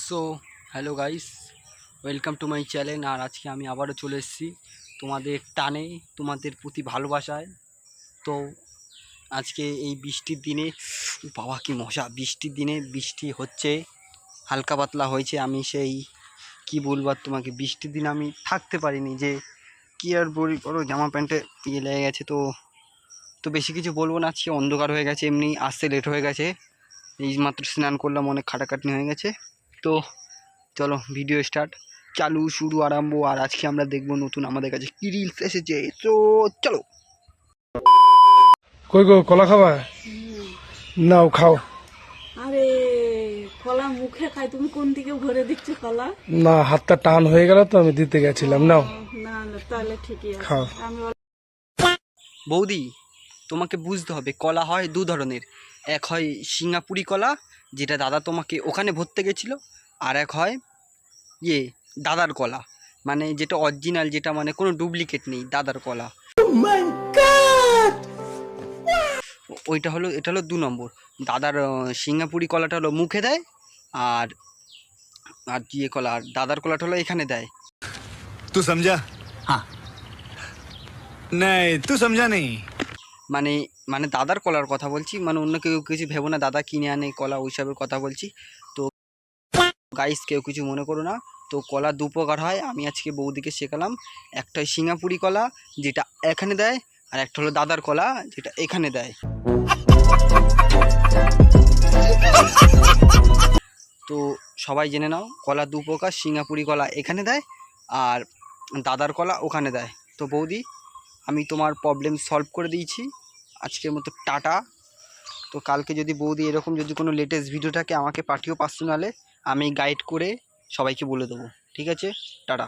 So hello guys, welcome to my channel. আর আজকে আমি আবারও চলে এসেছি তোমাদের টানে, তোমাদের প্রতি ভালোবাসায়। তো আজকে এই বৃষ্টির দিনে বাবা কি মজা, বৃষ্টির দিনে বৃষ্টি হচ্ছে, হালকা পাতলা হয়েছে। আমি সেই কি বলবো আর তোমাকে, বৃষ্টির দিনে আমি থাকতে পারিনি, যে কি আর বলি বলো, জামা প্যান্টে ইয়ে লেগে গেছে। তো তো বেশি কিছু বলবো না, আজকে অন্ধকার হয়ে গেছে, এমনি আসতে লেট হয়ে গেছে, এই মাত্র স্নান করলাম, অনেক খাটাখাটনি হয়ে গেছে। তো চলো ভিডিও স্টার্ট, চালু শুরু আরম্ভ। আর আজকে আমরা দেখবো নতুন আমাদের কাছে কি রিলস এসেছে। তো চলো। কই গো কলা খাবা? নাও খাও। আরে কলা মুখে খাই, তুমি কোন দিকে ভরে দিচ্ছ কলা? না, হাতটা টান হয়ে গেল তো আমি দিতে গেছিলাম। নাও না না, তাহলে ঠিকই আছে। খাও। আমি বৌদি, তোমাকে বুঝতে হবে, কলা হয় দু ধরনের। এক হয় সিঙ্গাপুরি কলা, যেটা দাদা তোমাকে ওখানে ভরতে গেছিলো। আর এক হয় ইয়ে দাদার কলা, মানে যেটা অরিজিনাল, যেটা মানে কোনো ডুপ্লিকেট নেই, দাদার কলা। ওইটা হলো, এটা হলো 2 নম্বর। দাদার সিঙ্গাপুরি কলাটা হলো মুখে দেয়, আর আর ইয়ে কলা, আর দাদার কলাটা হলো এখানে দেয়। तू समझा? हाँ। नहीं, तू समझा नहीं। মানে মানে দাদার কলার কথা বলছি, মানে অন্য কেউ কিছু ভেবো না, দাদা কিনে আনে কলা ওইসবের কথা বলছি। তো গাইস, কেউ কিছু মনে করো না। তো কলা 2 প্রকার হয়, আমি আজকে বৌদিকে শেখালাম। একটা হয় সিঙ্গাপুরি কলা, যেটা এখানে দেয়, আর একটা হলো দাদার কলা, যেটা এখানে দেয়। তো সবাই জেনে নাও, কলা 2 প্রকার, সিঙ্গাপুরি কলা এখানে দেয়, আর দাদার কলা ওখানে দেয়। তো বৌদি, আমি তোমার প্রবলেম সলভ করে দিয়েছি, আজকের মতো টাটা। তো কালকে যদি বৌদি এরকম যদি কোনো লেটেস্ট ভিডিও থাকে আমাকে পাঠিও পার্সোনালে, আমি গাইড করে সবাইকে বলে দেবো। ঠিক আছে, টাটা।